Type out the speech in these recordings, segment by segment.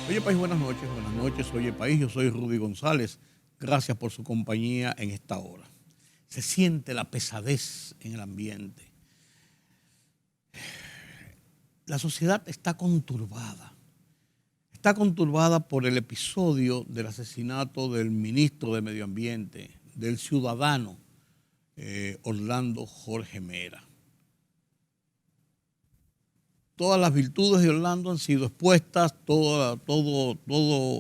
Oye País, buenas noches, buenas noches. Oye País, yo soy Rudy González. Gracias por su compañía en esta hora. Se siente la pesadez en el ambiente. La sociedad está conturbada. Está conturbada por el episodio del asesinato del ministro de Medio Ambiente, del ciudadano Orlando Jorge Mera. Todas las virtudes de Orlando han sido expuestas, todo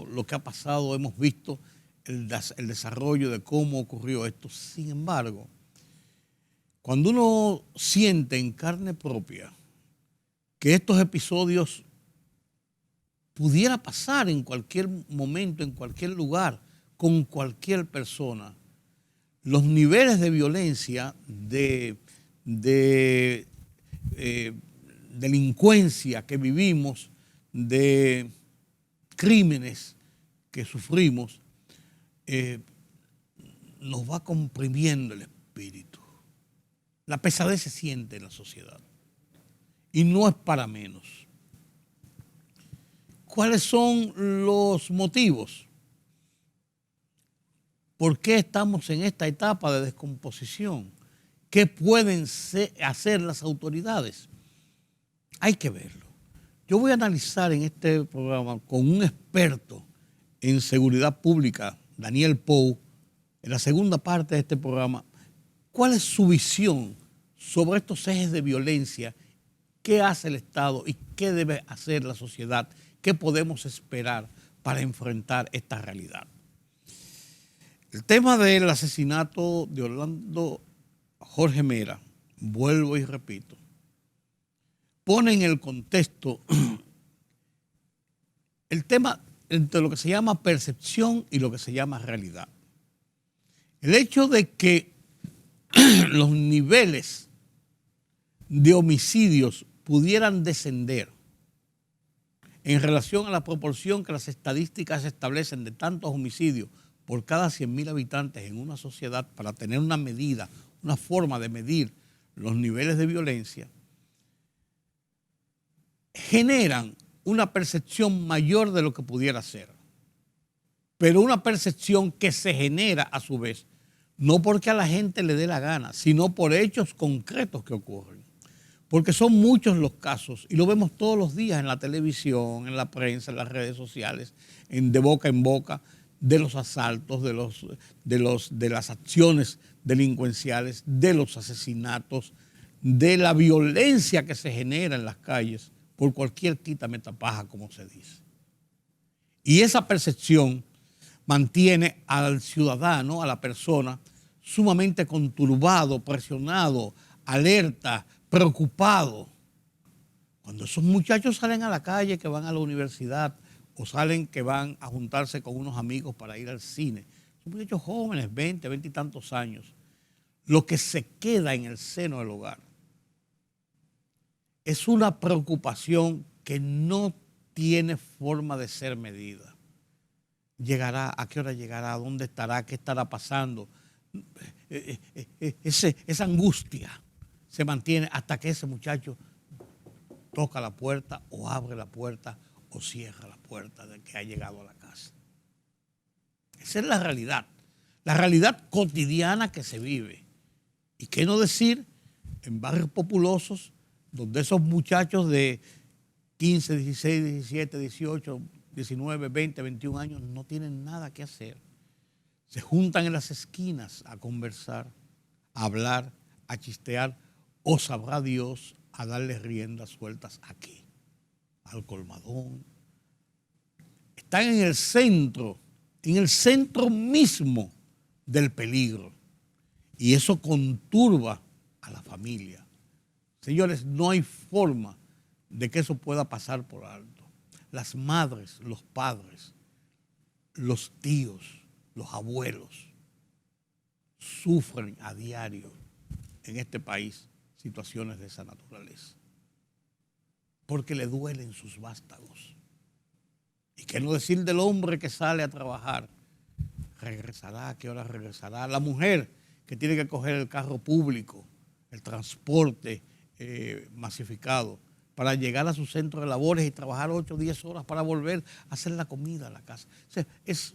lo que ha pasado, hemos visto el desarrollo de cómo ocurrió esto. Sin embargo, cuando uno siente en carne propia que estos episodios pudiera pasar en cualquier momento, en cualquier lugar, con cualquier persona, los niveles de violencia, de delincuencia que vivimos, de crímenes que sufrimos, nos va comprimiendo el espíritu. La pesadez se siente en la sociedad y no es para menos. ¿Cuáles son los motivos? ¿Por qué estamos en esta etapa de descomposición? ¿Qué pueden hacer las autoridades? Hay que verlo. Yo voy a analizar en este programa con un experto en seguridad pública, Daniel Pou, en la segunda parte de este programa, cuál es su visión sobre estos ejes de violencia, qué hace el Estado y qué debe hacer la sociedad, qué podemos esperar para enfrentar esta realidad. El tema del asesinato de Orlando Jorge Mera, vuelvo y repito, pone en el contexto el tema entre lo que se llama percepción y lo que se llama realidad. El hecho de que los niveles de homicidios pudieran descender en relación a la proporción que las estadísticas establecen de tantos homicidios por cada 100.000 habitantes en una sociedad para tener una medida, una forma de medir los niveles de violencia, generan una percepción mayor de lo que pudiera ser, pero una percepción que se genera a su vez, no porque a la gente le dé la gana, sino por hechos concretos que ocurren. Porque son muchos los casos, y lo vemos todos los días en la televisión, en la prensa, en las redes sociales, de boca en boca, de los asaltos, de las acciones delincuenciales, de los asesinatos, de la violencia que se genera en las calles por cualquier quítame tapaja, como se dice. Y esa percepción mantiene al ciudadano, a la persona, sumamente conturbado, presionado, alerta, preocupado. Cuando esos muchachos salen a la calle, que van a la universidad, o salen que van a juntarse con unos amigos para ir al cine, son muchachos jóvenes, 20 y tantos años, lo que se queda en el seno del hogar es una preocupación que no tiene forma de ser medida. ¿Llegará? ¿A qué hora llegará? ¿Dónde estará? ¿Qué estará pasando? Esa angustia se mantiene hasta que ese muchacho toca la puerta o abre la puerta o cierra la puerta de que ha llegado a la casa. Esa es la realidad cotidiana que se vive. ¿Y qué no decir en barrios populosos donde esos muchachos de 15, 16, 17, 18, 19, 20, 21 años no tienen nada que hacer? Se juntan en las esquinas a conversar, a hablar, a chistear, o sabrá Dios a darle riendas sueltas aquí, al colmadón. Están en el centro mismo del peligro. Y eso conturba a la familia. Señores, no hay forma de que eso pueda pasar por alto. Las madres, los padres, los tíos, los abuelos sufren a diario en este país situaciones de esa naturaleza, porque le duelen sus vástagos. Y qué no decir del hombre que sale a trabajar, regresará, ¿a qué hora regresará? La mujer que tiene que coger el carro público, el transporte masificado, para llegar a su centro de labores y trabajar 8 o 10 horas para volver a hacer la comida a la casa. O sea, es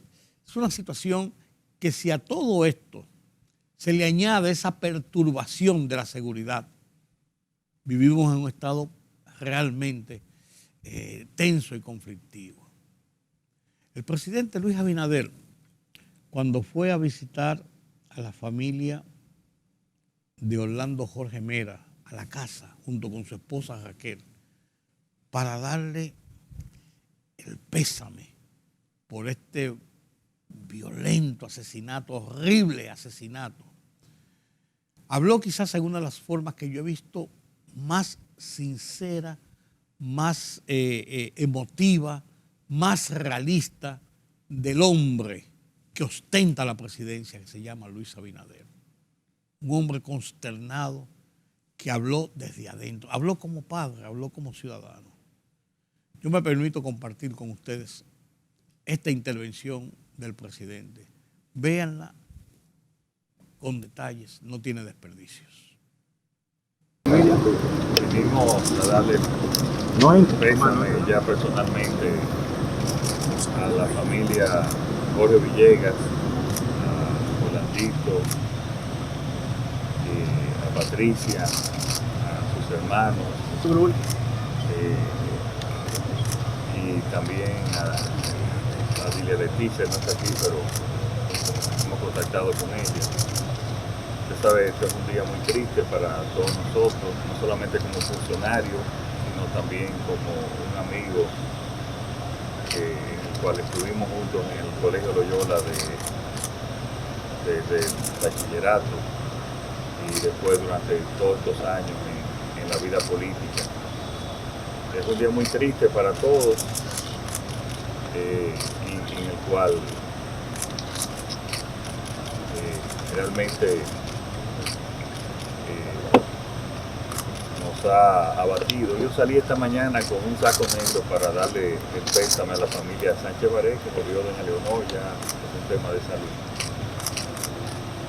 una situación que si a todo esto se le añade esa perturbación de la seguridad, vivimos en un estado realmente tenso y conflictivo. El presidente Luis Abinader, cuando fue a visitar a la familia de Orlando Jorge Mera a la casa, junto con su esposa Raquel, para darle el pésame por este violento asesinato, horrible asesinato, habló quizás en una de las formas que yo he visto más sincera, más emotiva, más realista del hombre que ostenta la presidencia, que se llama Luis Abinader. Un hombre consternado que habló desde adentro, habló como padre, habló como ciudadano. Yo me permito compartir con ustedes esta intervención del presidente. Véanla con detalles, no tiene desperdicios. Venimos a darle pésame ya personalmente a la familia Jorge Villegas, a Orlandito, a Patricia, a sus hermanos, y también a Dilia Leticia, no está aquí, pero hemos contactado con ella. Usted sabe, este es un día muy triste para todos nosotros, no solamente como funcionario, sino también como un amigo, el cual estuvimos juntos en el Colegio Loyola del bachillerato y después durante todos estos años en la vida política. Es un día muy triste para todos y en el cual realmente nos ha abatido. Yo salí esta mañana con un saco negro para darle el pésame a la familia Sánchez Baré, que murió doña Leonor, ya es un tema de salud.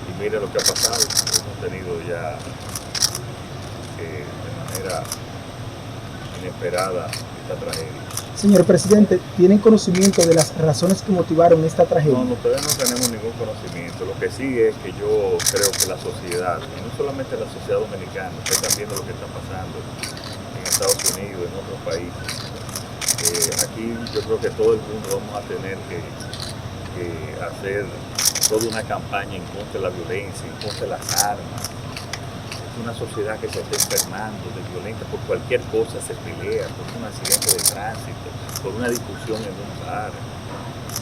Y mire lo que ha pasado, hemos tenido ya de manera inesperada esta tragedia. Señor presidente, ¿tienen conocimiento de las razones que motivaron esta tragedia? No, todavía no tenemos ningún conocimiento. Lo que sí es que yo creo que la sociedad, y no solamente la sociedad dominicana, ustedes están viendo lo que está pasando en Estados Unidos, en otros países. Aquí yo creo que todo el mundo vamos a tener que hacer toda una campaña en contra de la violencia, en contra de las armas. Una sociedad que se está enfermando de violencia, por cualquier cosa se pelea, por un accidente de tránsito, por una discusión en un bar.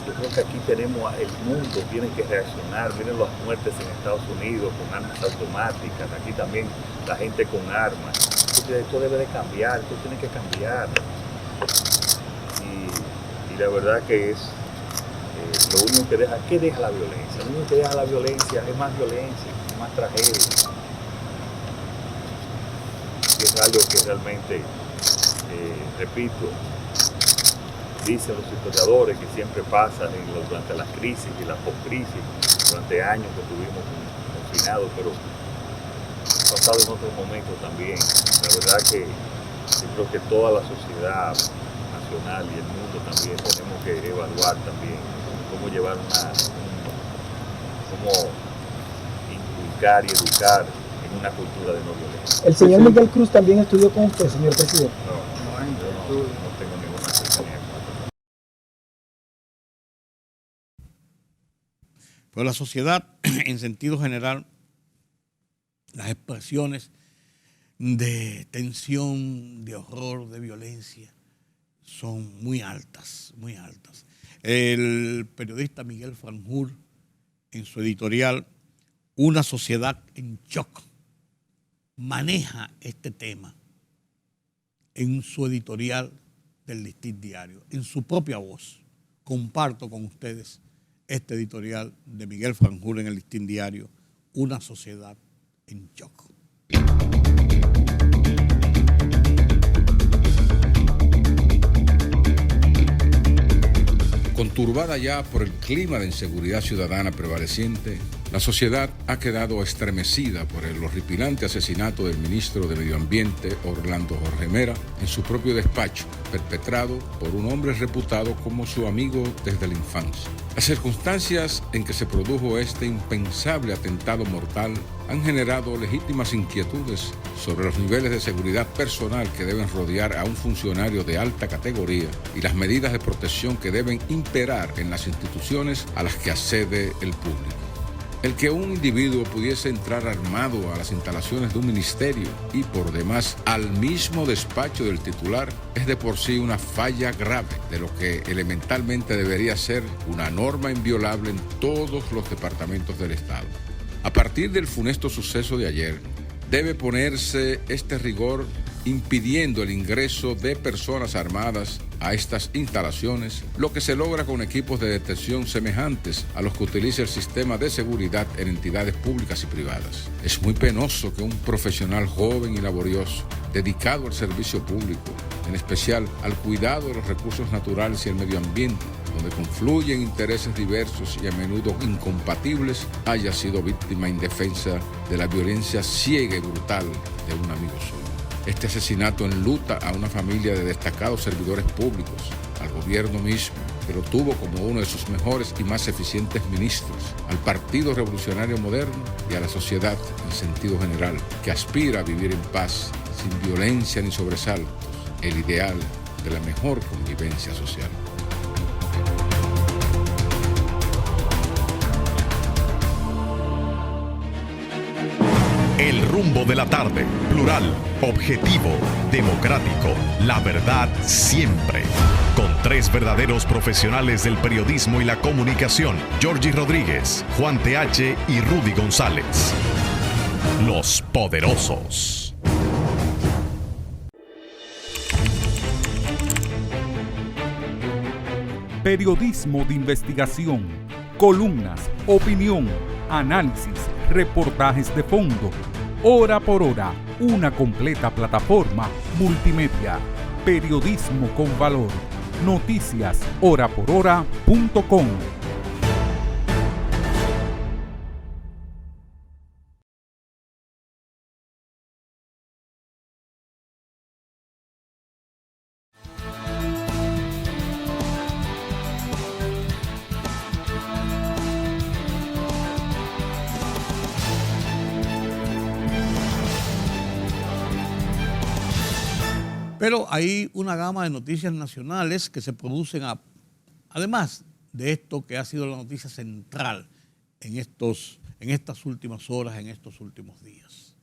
Yo creo que aquí el mundo tiene que reaccionar. Miren las muertes en Estados Unidos con armas automáticas, aquí también la gente con armas. Esto debe de cambiar, esto tiene que cambiar. Y la verdad que es lo único que deja, ¿qué deja la violencia? Lo único que deja la violencia es más violencia, más tragedia. Es algo que realmente, repito, dicen los historiadores que siempre pasa durante las crisis y las post-crisis, durante años que estuvimos confinados, pero ha pasado en otros momentos también. La verdad que yo creo que toda la sociedad nacional y el mundo también tenemos que evaluar también cómo llevar cómo inculcar y educar en una cultura de no violencia. El señor Miguel Cruz también estudió con usted, señor presidente. No, yo no tengo ninguna cercanía con eso. Pero la sociedad, en sentido general, las expresiones de tensión, de horror, de violencia, son muy altas, muy altas. El periodista Miguel Franjul, en su editorial Una sociedad en shock, maneja este tema en su editorial del Listín Diario, en su propia voz. Comparto con ustedes este editorial de Miguel Franjul en el Listín Diario, Una sociedad en shock. Conturbada ya por el clima de inseguridad ciudadana prevaleciente, La sociedad ha quedado estremecida por el horripilante asesinato del ministro de Medio Ambiente, Orlando Jorge Mera, en su propio despacho, perpetrado por un hombre reputado como su amigo desde la infancia. Las circunstancias en que se produjo este impensable atentado mortal han generado legítimas inquietudes sobre los niveles de seguridad personal que deben rodear a un funcionario de alta categoría y las medidas de protección que deben imperar en las instituciones a las que accede el público. El que un individuo pudiese entrar armado a las instalaciones de un ministerio y por demás al mismo despacho del titular es de por sí una falla grave de lo que elementalmente debería ser una norma inviolable en todos los departamentos del Estado. A partir del funesto suceso de ayer, debe ponerse este rigor impidiendo el ingreso de personas armadas a estas instalaciones, lo que se logra con equipos de detección semejantes a los que utiliza el sistema de seguridad en entidades públicas y privadas. Es muy penoso que un profesional joven y laborioso, dedicado al servicio público, en especial al cuidado de los recursos naturales y el medio ambiente, donde confluyen intereses diversos y a menudo incompatibles, haya sido víctima indefensa de la violencia ciega y brutal de un amigo suyo. Este asesinato enluta a una familia de destacados servidores públicos, al gobierno mismo, que lo tuvo como uno de sus mejores y más eficientes ministros, al Partido Revolucionario Moderno y a la sociedad en sentido general, que aspira a vivir en paz, sin violencia ni sobresaltos, el ideal de la mejor convivencia social. El rumbo de la tarde, plural, objetivo, democrático, la verdad siempre. Con tres verdaderos profesionales del periodismo y la comunicación, Georgie Rodríguez, Juan TH y Rudy González. Los Poderosos. Periodismo de investigación, columnas, opinión, análisis, reportajes de fondo. Hora por hora, una completa plataforma multimedia. Periodismo con valor. Noticias horaporhora.com. Pero hay una gama de noticias nacionales que se producen además de esto que ha sido la noticia central en estas últimas horas, en estos últimos días.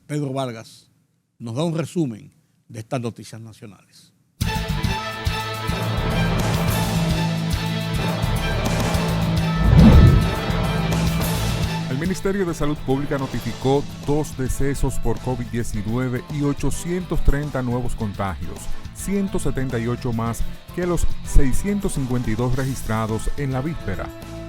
Pedro Vargas nos da un resumen de estas noticias nacionales. El Ministerio de Salud Pública notificó 2 decesos por COVID-19 y 830 nuevos contagios, 178 más que los 652 registrados en la víspera.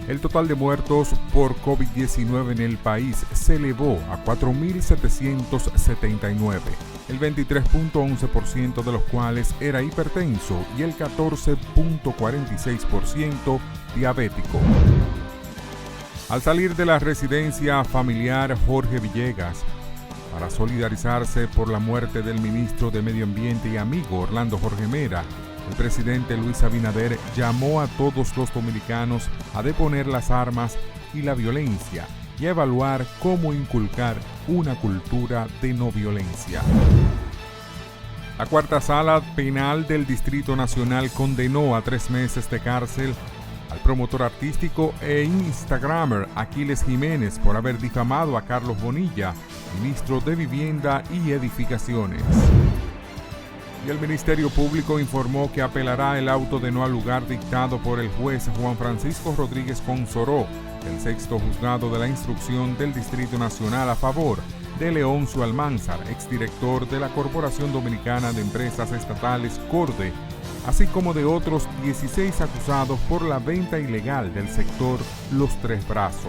El total de muertos por COVID-19 en el país se elevó a 4.779, el 23.11% de los cuales era hipertenso y el 14.46% diabético. Al salir de la residencia familiar Jorge Villegas para solidarizarse por la muerte del ministro de Medio Ambiente y amigo Orlando Jorge Mera, el presidente Luis Abinader llamó a todos los dominicanos a deponer las armas y la violencia y a evaluar cómo inculcar una cultura de no violencia. La cuarta sala penal del Distrito Nacional condenó a 3 meses de cárcel al promotor artístico e instagramer Aquiles Jiménez por haber difamado a Carlos Bonilla, ministro de Vivienda y Edificaciones. Y el Ministerio Público informó que apelará el auto de no al lugar dictado por el juez Juan Francisco Rodríguez Consoró del 6º Juzgado de la Instrucción del Distrito Nacional a favor de Leoncio Almanzar, exdirector de la Corporación Dominicana de Empresas Estatales, CORDE, así como de otros 16 acusados por la venta ilegal del sector Los Tres Brazos.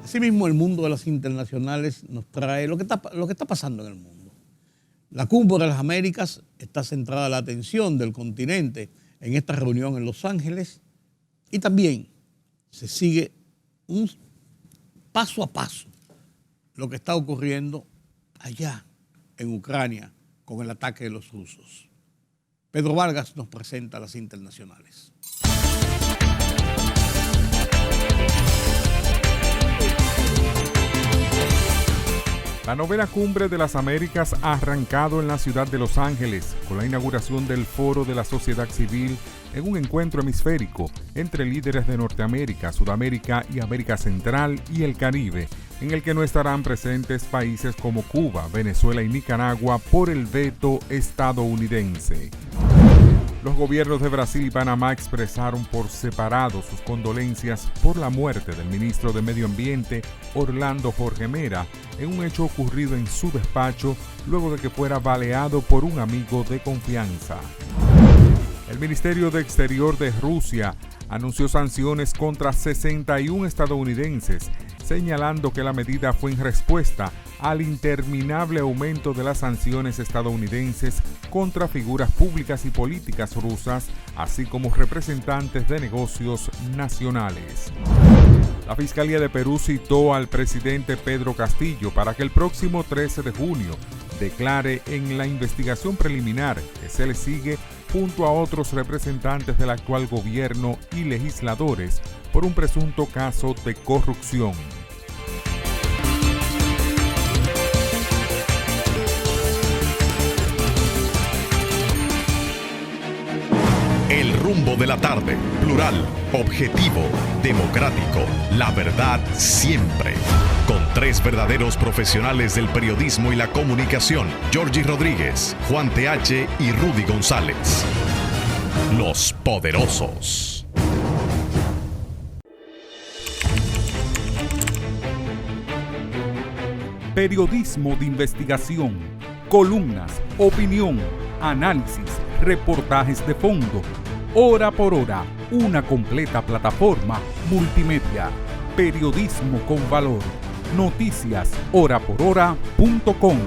Asimismo, el mundo de las internacionales nos trae lo que está pasando en el mundo. La Cumbre de las Américas está centrada la atención del continente en esta reunión en Los Ángeles y también se sigue un paso a paso lo que está ocurriendo allá en Ucrania con el ataque de los rusos. Pedro Vargas nos presenta las internacionales. La novena Cumbre de las Américas ha arrancado en la ciudad de Los Ángeles con la inauguración del Foro de la Sociedad Civil en un encuentro hemisférico entre líderes de Norteamérica, Sudamérica y América Central y el Caribe, en el que no estarán presentes países como Cuba, Venezuela y Nicaragua por el veto estadounidense. Los gobiernos de Brasil y Panamá expresaron por separado sus condolencias por la muerte del ministro de Medio Ambiente, Orlando Jorge Mera, en un hecho ocurrido en su despacho luego de que fuera baleado por un amigo de confianza. El Ministerio de Exterior de Rusia anunció sanciones contra 61 estadounidenses, señalando que la medida fue en respuesta al interminable aumento de las sanciones estadounidenses contra figuras públicas y políticas rusas, así como representantes de negocios nacionales. La Fiscalía de Perú citó al presidente Pedro Castillo para que el próximo 13 de junio declare en la investigación preliminar que se le sigue junto a otros representantes del actual gobierno y legisladores por un presunto caso de corrupción. El rumbo de la tarde, plural, objetivo, democrático, la verdad siempre. Con tres verdaderos profesionales del periodismo y la comunicación, Georgie Rodríguez, Juan TH y Rudy González. Los Poderosos. Periodismo de investigación, columnas, opinión, análisis, reportajes de fondo. Hora por hora, una completa plataforma multimedia. Periodismo con valor. Noticias horaporhora.com.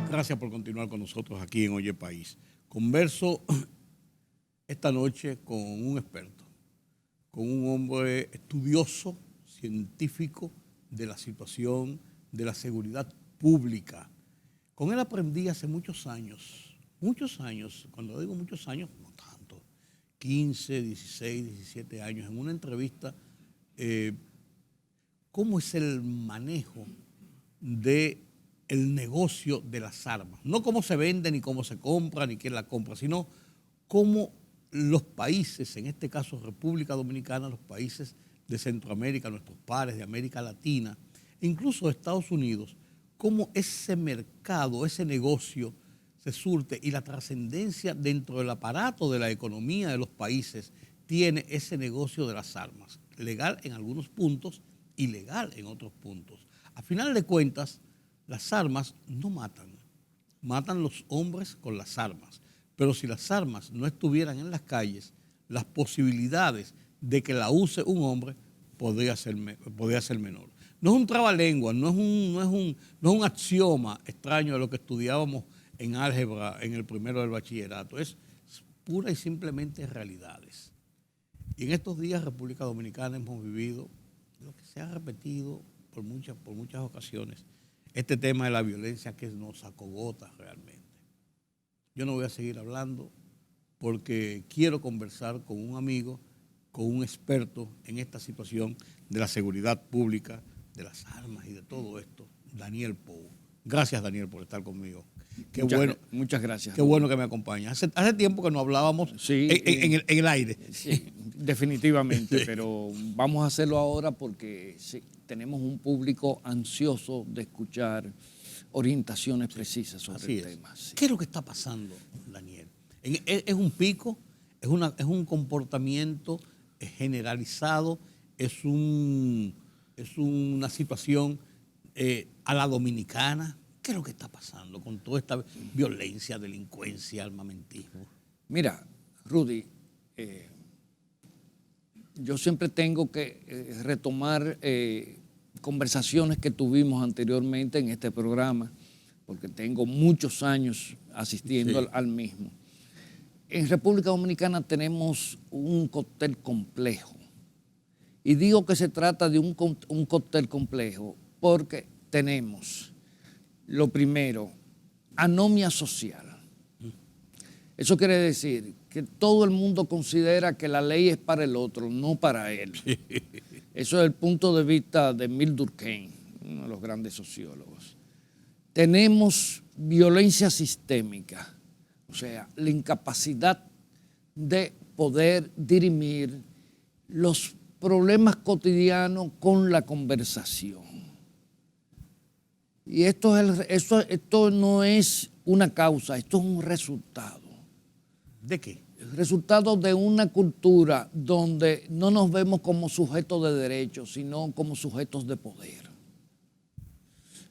Gracias por continuar con nosotros aquí en Oye País. Converso esta noche con un experto, con un hombre estudioso, científico de la situación de la seguridad pública. Con él aprendí hace muchos años, cuando digo muchos años, no tanto, 15, 16, 17 años, en una entrevista, cómo es el manejo del negocio de las armas. No cómo se vende, ni cómo se compra, ni quién la compra, sino cómo los países, en este caso República Dominicana, los países de Centroamérica, nuestros pares de América Latina, e incluso de Estados Unidos, cómo ese mercado, ese negocio se surte y la trascendencia dentro del aparato de la economía de los países tiene ese negocio de las armas. Legal en algunos puntos, ilegal en otros puntos. A final de cuentas, las armas no matan, matan los hombres con las armas. Pero si las armas no estuvieran en las calles, las posibilidades de que la use un hombre podría ser menor. No es un trabalengua, no es un axioma extraño de lo que estudiábamos en álgebra en el primero del bachillerato. Es pura y simplemente realidades. Y en estos días, República Dominicana, hemos vivido lo que se ha repetido por muchas ocasiones, este tema de la violencia que nos acogota realmente. Yo no voy a seguir hablando porque quiero conversar con un amigo, con un experto en esta situación de la seguridad pública, de las armas y de todo esto, Daniel Pou. Gracias, Daniel, por estar conmigo. Muchas gracias. Qué bueno que me acompañas. Hace tiempo que no hablábamos en el aire. Sí, definitivamente, pero vamos a hacerlo ahora porque sí, tenemos un público ansioso de escuchar orientaciones precisas sobre el tema. Sí. ¿Qué es lo que está pasando, Daniel? ¿Es un pico? ¿Es un comportamiento generalizado? ¿Es un es una situación a la dominicana. ¿Qué es lo que está pasando con toda esta violencia, delincuencia, armamentismo? Mira, Rudy, yo siempre tengo que retomar conversaciones que tuvimos anteriormente en este programa, porque tengo muchos años asistiendo Sí. al mismo. En República Dominicana tenemos un cóctel complejo. Y digo que se trata de un cóctel complejo porque tenemos, lo primero, anomia social. Eso quiere decir que todo el mundo considera que la ley es para el otro, no para él. Eso es el punto de vista de Emile Durkheim, uno de los grandes sociólogos. Tenemos violencia sistémica, o sea, la incapacidad de poder dirimir los problemas cotidianos con la conversación. Y esto no es una causa, esto es un resultado. ¿De qué? El resultado de una cultura donde no nos vemos como sujetos de derechos, sino como sujetos de poder.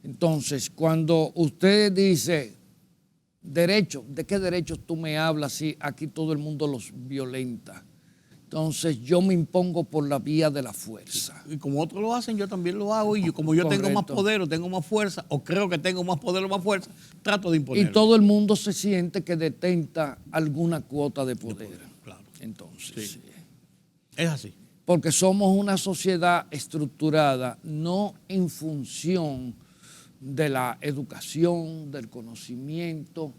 Entonces, cuando usted dice derecho, ¿de qué derechos tú me hablas si aquí todo el mundo los violenta? Entonces yo me impongo por la vía de la fuerza. Y como otros lo hacen, yo también lo hago. Y como yo tengo más poder o tengo más fuerza, o creo que tengo más poder o más fuerza, trato de imponerlo. Y todo el mundo se siente que detenta alguna cuota de poder. Claro. Entonces, Sí. Es así. porque somos una sociedad estructurada no en función de la educación, del conocimiento,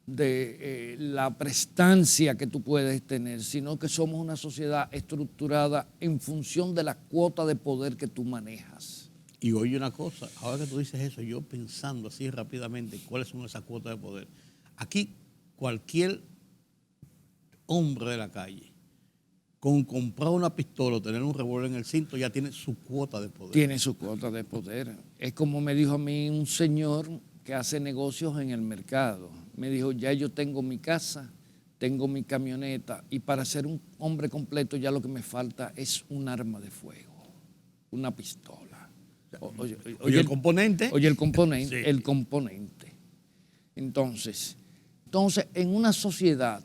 de la prestancia que tú puedes tener, sino que somos una sociedad estructurada en función de la cuota de poder que tú manejas. Y oye una cosa, ahora que tú dices eso, yo pensando así rápidamente cuáles son esas cuotas de poder. Aquí cualquier hombre de la calle, con comprar una pistola o tener un revólver en el cinto, ya tiene su cuota de poder. Tiene su cuota de poder. Es como me dijo a mí un señor que hace negocios en el mercado. Me dijo, ya yo tengo mi casa, tengo mi camioneta y para ser un hombre completo ya lo que me falta es un arma de fuego, una pistola. Oye el componente. Oye el componente, Sí. el componente. Entonces, en una sociedad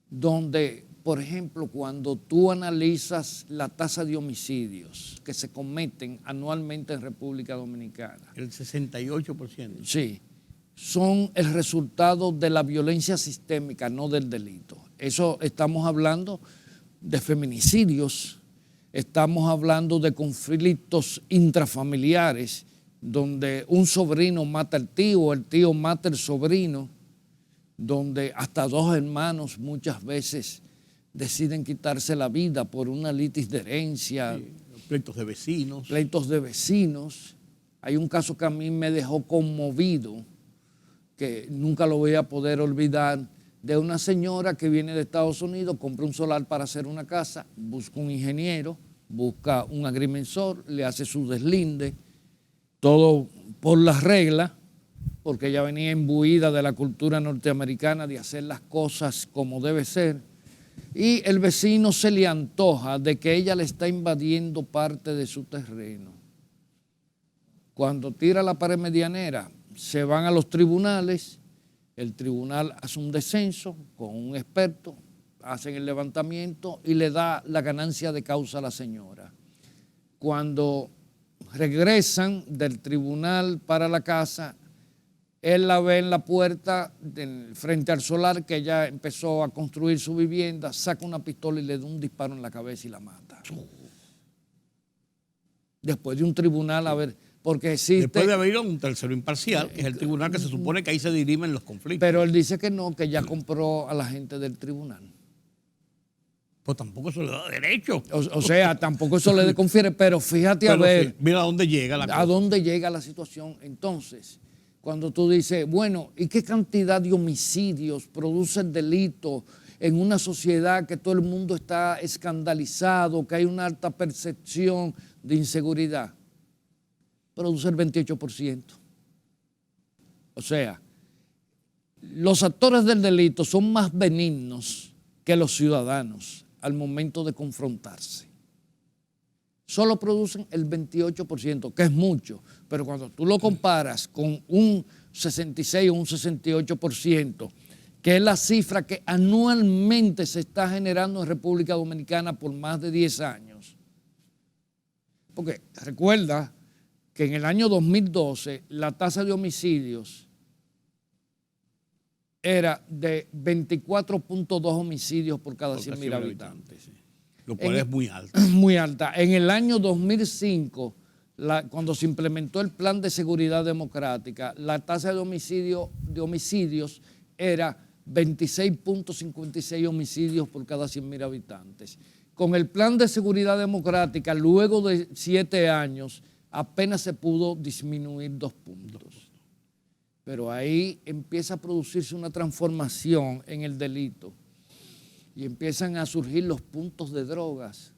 donde, por ejemplo, cuando tú analizas la tasa de homicidios que se cometen anualmente en República Dominicana, El 68%. sí, son el resultado de la violencia sistémica, no del delito. Eso estamos hablando de feminicidios, estamos hablando de conflictos intrafamiliares, donde un sobrino mata al tío, el tío mata al sobrino, donde hasta dos hermanos muchas veces deciden quitarse la vida por una litis de herencia. Sí, pleitos de vecinos. Pleitos de vecinos. Hay un caso que a mí me dejó conmovido, que nunca lo voy a poder olvidar, de una señora que viene de Estados Unidos, compra un solar para hacer una casa, busca un ingeniero, busca un agrimensor, le hace su deslinde, todo por las reglas, porque ella venía imbuida de la cultura norteamericana de hacer las cosas como debe ser, y el vecino se le antoja de que ella le está invadiendo parte de su terreno. Cuando tira la pared medianera, se van a los tribunales, el tribunal hace un descenso con un experto, hacen el levantamiento y le da la ganancia de causa a la señora. Cuando regresan del tribunal para la casa, él la ve en la puerta frente al solar que ella empezó a construir su vivienda, saca una pistola y le da un disparo en la cabeza y la mata. Después de un tribunal, a ver, porque existe... Después de haber ido a un tercero imparcial, que es el tribunal que se supone que ahí se dirimen los conflictos. Pero él dice que no, que ya compró a la gente del tribunal. Pues tampoco eso le da derecho. O sea, tampoco eso le confiere, pero fíjate a Pero ver... sí, mira a dónde llega la cosa. A dónde llega la situación. Entonces, cuando tú dices, bueno, ¿y qué cantidad de homicidios produce el delito en una sociedad que todo el mundo está escandalizado, que hay una alta percepción de inseguridad? Produce el 28%. O sea, los actores del delito son más benignos que los ciudadanos al momento de confrontarse. solo producen el 28%, que es mucho, pero cuando tú lo comparas con un 66 o un 68%, que es la cifra que anualmente se está generando en República Dominicana por más de 10 años. Porque recuerda que en el año 2012 la tasa de homicidios era de 24.2 homicidios por cada 100.000 habitantes. Sí. Lo cual es muy alto. Muy alta. En el año 2005, cuando se implementó el Plan de Seguridad Democrática, la tasa de homicidios era 26.56 homicidios por cada 100.000 habitantes. Con el Plan de Seguridad Democrática, luego de 7 años, apenas se pudo disminuir 2 puntos. Pero ahí empieza a producirse una transformación en el delito y empiezan a surgir los puntos de drogas.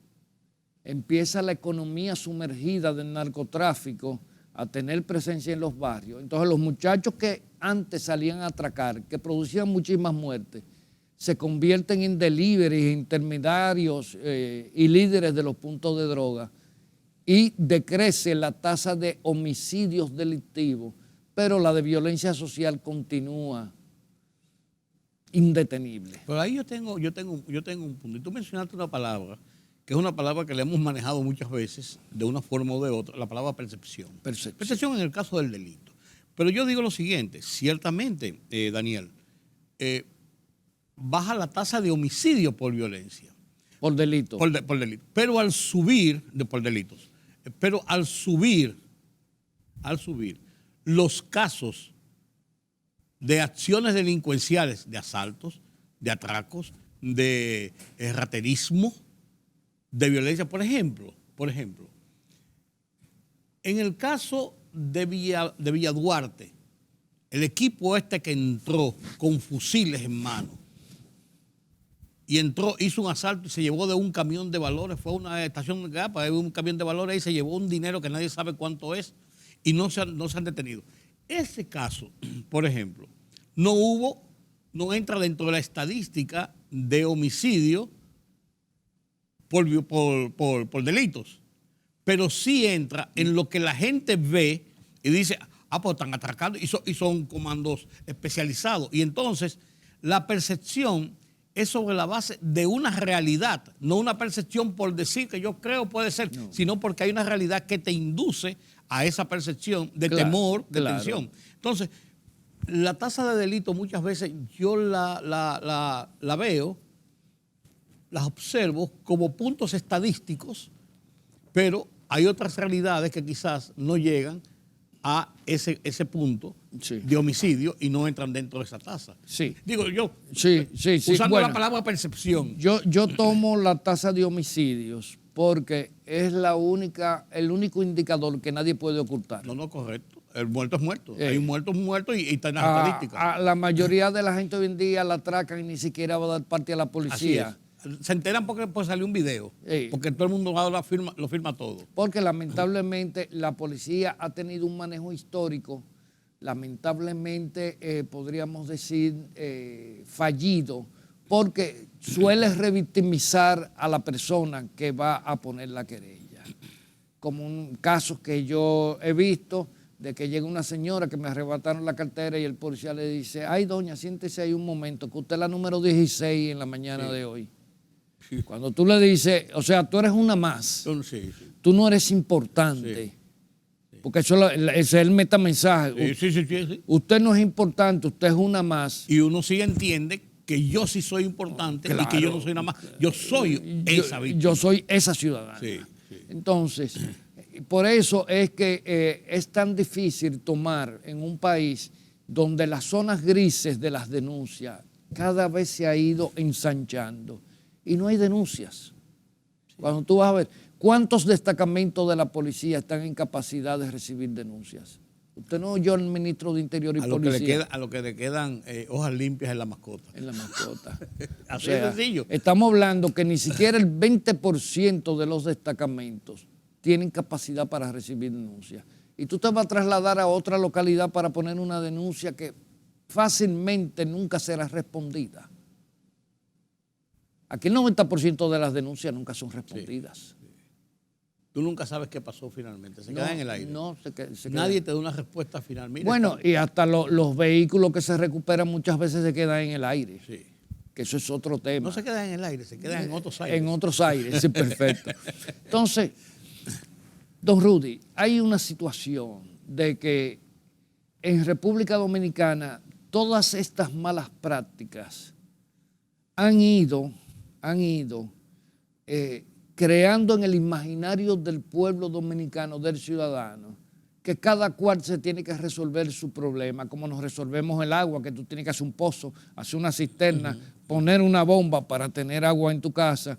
Empieza la economía sumergida del narcotráfico a tener presencia en los barrios. Entonces los muchachos que antes salían a atracar, que producían muchísimas muertes, se convierten en deliveries, intermediarios y líderes de los puntos de droga y decrece la tasa de homicidios delictivos, pero la de violencia social continúa indetenible. Pero ahí yo tengo un punto. Y tú mencionaste una palabra, que es una palabra que le hemos manejado muchas veces, de una forma o de otra, la palabra percepción. Percepción en el caso del delito. Pero yo digo lo siguiente, ciertamente, Daniel, baja la tasa de homicidio por violencia. Por delito. Por delito. Pero al subir, por delitos, pero al subir los casos de acciones delincuenciales, de asaltos, de atracos, de raterismo, de violencia, por ejemplo, en el caso de Villa Duarte, el equipo que entró con fusiles en mano y hizo un asalto y se llevó de un camión de valores, fue a una estación de gas, un camión de valores y se llevó un dinero que nadie sabe cuánto es y no se han detenido. Ese caso, por ejemplo, no entra dentro de la estadística de homicidio por delitos, pero sí entra en lo que la gente ve y dice, pues están atracando y son comandos especializados. Y entonces la percepción es sobre la base de una realidad, no una percepción por decir que yo creo puede ser, sino porque hay una realidad que te induce a esa percepción de temor, de tensión. Entonces, la tasa de delito muchas veces yo la veo, las observo como puntos estadísticos, pero hay otras realidades que quizás no llegan a ese punto de homicidio y no entran dentro de esa tasa. Sí. Digo yo, usando la palabra percepción. Yo tomo la tasa de homicidios porque es el único indicador que nadie puede ocultar. No, correcto. El muerto es muerto. Hay un muerto y está en las estadísticas. La mayoría de la gente hoy en día la atracan y ni siquiera va a dar parte a la policía. Así es. Se enteran porque salió un video, porque todo el mundo ahora lo firma todo. Porque lamentablemente la policía ha tenido un manejo histórico, lamentablemente podríamos decir fallido, porque suele revictimizar a la persona que va a poner la querella. Como casos que yo he visto, de que llega una señora que me arrebataron la cartera y el policía le dice, ay doña, siéntese ahí un momento, que usted es la número 16 en la mañana de hoy. Cuando tú le dices, o sea, tú eres una más, tú no eres importante, porque ese es el metamensaje. Usted no es importante, usted es una más. Y uno sí entiende que yo sí soy importante y que yo no soy una más, yo soy esa víctima. Yo soy esa ciudadana. Entonces, por eso es que es tan difícil tomar en un país donde las zonas grises de las denuncias cada vez se ha ido ensanchando. Y no hay denuncias. Cuando tú vas a ver, ¿cuántos destacamentos de la policía están en capacidad de recibir denuncias? Usted no oyó al ministro de Interior y Policía. A lo que le quedan hojas limpias en la mascota. En la mascota. Así de sencillo. Estamos hablando que ni siquiera el 20% de los destacamentos tienen capacidad para recibir denuncias. Y tú te vas a trasladar a otra localidad para poner una denuncia que fácilmente nunca será respondida. Aquí el 90% de las denuncias nunca son respondidas. tú nunca sabes qué pasó finalmente. Se queda en el aire. No, se queda. Nadie te da una respuesta final. Mira, Bueno, y hasta los vehículos que se recuperan muchas veces se quedan en el aire. sí. Que eso es otro tema. No se queda en el aire, se queda en otros aires. En otros aires, sí, perfecto. Entonces, don Rudy, hay una situación de que en República Dominicana todas estas malas prácticas han ido creando en el imaginario del pueblo dominicano, del ciudadano, que cada cual se tiene que resolver su problema, como nos resolvemos el agua, que tú tienes que hacer un pozo, hacer una cisterna, poner una bomba para tener agua en tu casa,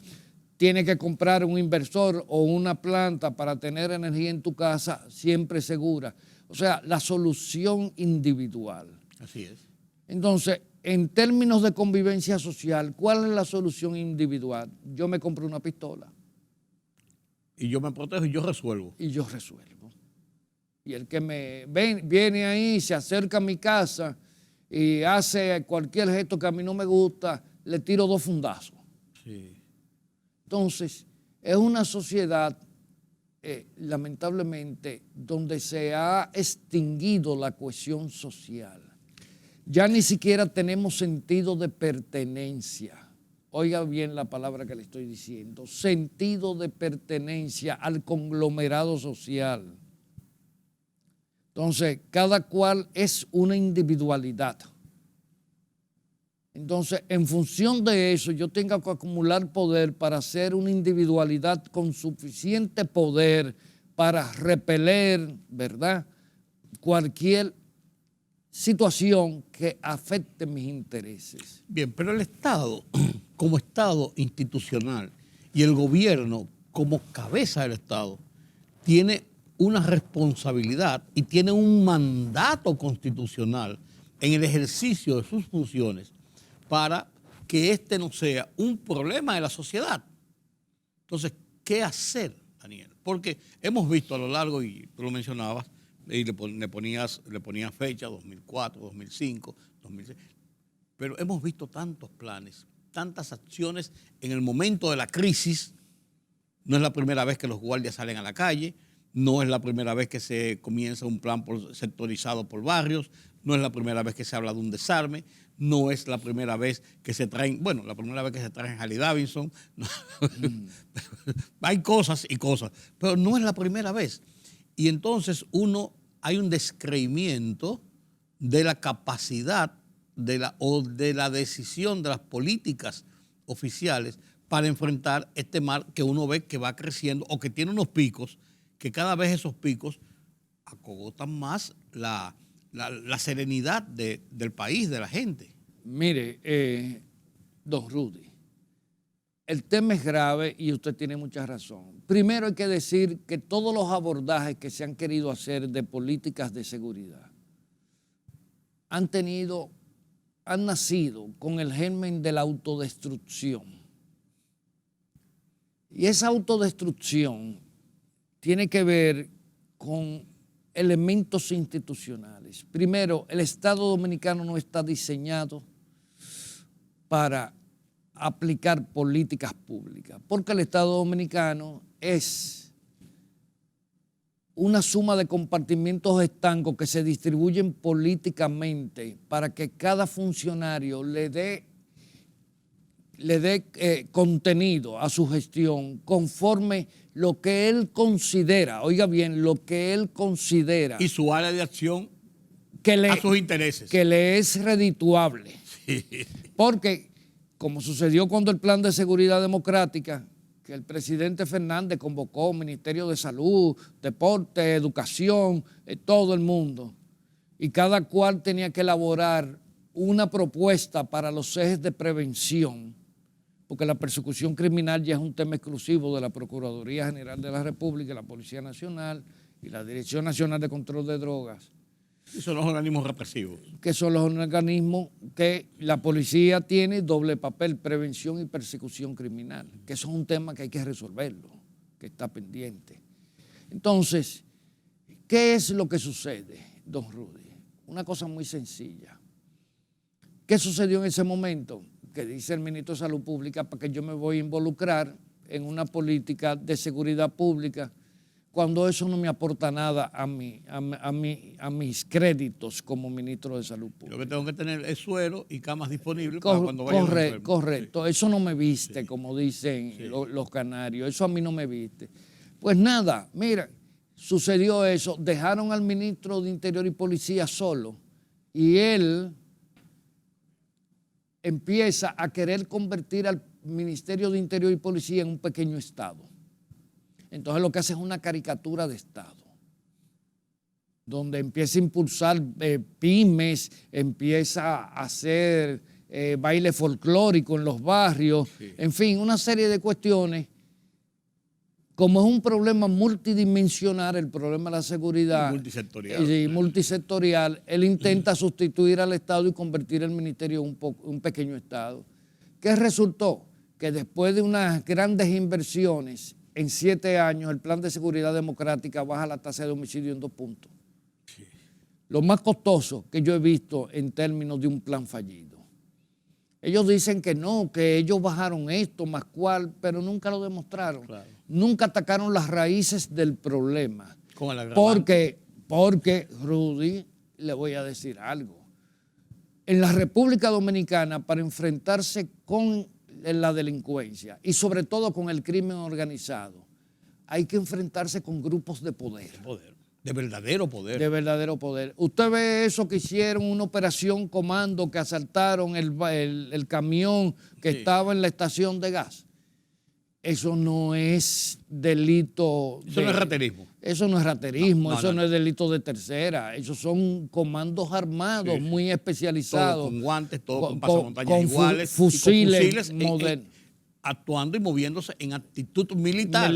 tienes que comprar un inversor o una planta para tener energía en tu casa siempre segura. O sea, la solución individual. Así es. Entonces, en términos de convivencia social, ¿cuál es la solución individual? Yo me compro una pistola. Y yo me protejo y yo resuelvo. Y yo resuelvo. Y el que viene ahí, se acerca a mi casa y hace cualquier gesto que a mí no me gusta, le tiro 2 fundazos. Sí. Entonces, es una sociedad, lamentablemente, donde se ha extinguido la cohesión social. Ya ni siquiera tenemos sentido de pertenencia. Oiga bien la palabra que le estoy diciendo. Sentido de pertenencia al conglomerado social. Entonces, cada cual es una individualidad. Entonces, en función de eso, yo tengo que acumular poder para ser una individualidad con suficiente poder para repeler, ¿verdad?, cualquier situación que afecte mis intereses. Bien, pero el Estado, como Estado institucional, y el gobierno, como cabeza del Estado, tiene una responsabilidad y tiene un mandato constitucional en el ejercicio de sus funciones para que este no sea un problema de la sociedad. Entonces, ¿qué hacer, Daniel? Porque hemos visto a lo largo, y tú lo mencionabas, y le ponías fecha, 2004, 2005, 2006, pero hemos visto tantos planes, tantas acciones en el momento de la crisis. No es la primera vez que los guardias salen a la calle, no es la primera vez que se comienza un plan sectorizado por barrios, no es la primera vez que se habla de un desarme, no es la primera vez que se traen, bueno, la primera vez que se traen Harley Davidson. Hay cosas y cosas, pero no es la primera vez. Y entonces hay un descreimiento de la capacidad o de la decisión de las políticas oficiales para enfrentar este mal que uno ve que va creciendo o que tiene unos picos, que cada vez esos picos acogotan más la serenidad del país, de la gente. Mire, don Rudy, el tema es grave y usted tiene mucha razón. Primero hay que decir que todos los abordajes que se han querido hacer de políticas de seguridad han nacido con el germen de la autodestrucción. Y esa autodestrucción tiene que ver con elementos institucionales. Primero, el Estado dominicano no está diseñado para aplicar políticas públicas, porque el Estado dominicano es una suma de compartimentos estancos que se distribuyen políticamente para que cada funcionario le dé contenido a su gestión conforme lo que él considera, oiga bien, lo que él considera. Y su área de acción a sus intereses. Que le es redituable. Sí. Porque, como sucedió cuando el Plan de Seguridad Democrática, que el presidente Fernández convocó Ministerio de Salud, Deporte, Educación, todo el mundo, y cada cual tenía que elaborar una propuesta para los ejes de prevención, porque la persecución criminal ya es un tema exclusivo de la Procuraduría General de la República, la Policía Nacional y la Dirección Nacional de Control de Drogas. Y son los organismos represivos. Que son los organismos que la policía tiene doble papel, prevención y persecución criminal, que eso es un tema que hay que resolverlo, que está pendiente. Entonces, ¿qué es lo que sucede, don Rudy? Una cosa muy sencilla. ¿Qué sucedió en ese momento? Que dice el ministro de Salud Pública, para que yo me voy a involucrar en una política de seguridad pública cuando eso no me aporta nada a mis créditos como ministro de Salud Pública. Lo que tengo que tener es suero y camas disponibles para cuando vaya los enfermos. Correcto, sí. Eso no me viste, sí, como dicen sí, los canarios, eso a mí no me viste. Pues nada, mira, sucedió eso, dejaron al ministro de Interior y Policía solo y él empieza a querer convertir al Ministerio de Interior y Policía en un pequeño Estado. Entonces lo que hace es una caricatura de Estado, donde empieza a impulsar pymes, empieza a hacer baile folclórico en los barrios, sí, en fin, una serie de cuestiones. Como es un problema multidimensional, el problema de la seguridad multisectorial, él intenta sustituir al Estado y convertir el ministerio en un pequeño Estado. ¿Qué resultó? Que después de unas grandes inversiones, en 7 años, el plan de seguridad democrática baja la tasa de homicidio en 2 puntos. Sí. Lo más costoso que yo he visto en términos de un plan fallido. Ellos dicen que no, que ellos bajaron esto, más cual, pero nunca lo demostraron. Claro. Nunca atacaron las raíces del problema. Porque, Rudy, le voy a decir algo. En la República Dominicana, para enfrentarse con la delincuencia y sobre todo con el crimen organizado, hay que enfrentarse con grupos de poder. De verdadero poder. De verdadero poder. Usted ve eso que hicieron, una operación comando, que asaltaron el camión que sí, estaba en la estación de gas. Eso no es delito. Eso no es raterismo. Eso no es raterismo, eso no es delito de tercera. Esos son comandos armados, sí, muy especializados. Todo con guantes, todo con pasamontañas iguales. Fusiles modernos. Actuando y moviéndose en actitud militar.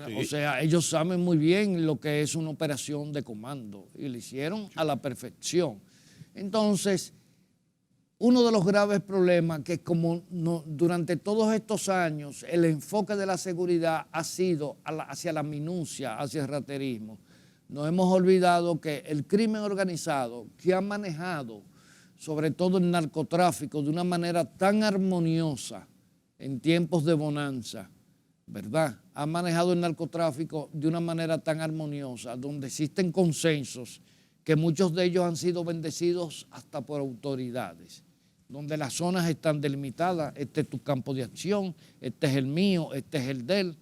Sí. O sea, ellos saben muy bien lo que es una operación de comando y lo hicieron a la perfección. Entonces, uno de los graves problemas que durante todos estos años el enfoque de la seguridad ha sido hacia la minucia, hacia el raterismo. Nos hemos olvidado que el crimen organizado, que ha manejado sobre todo el narcotráfico de una manera tan armoniosa en tiempos de bonanza, ¿verdad? Ha manejado el narcotráfico de una manera tan armoniosa, donde existen consensos que muchos de ellos han sido bendecidos hasta por autoridades, donde las zonas están delimitadas, este es tu campo de acción, este es el mío, este es el de él,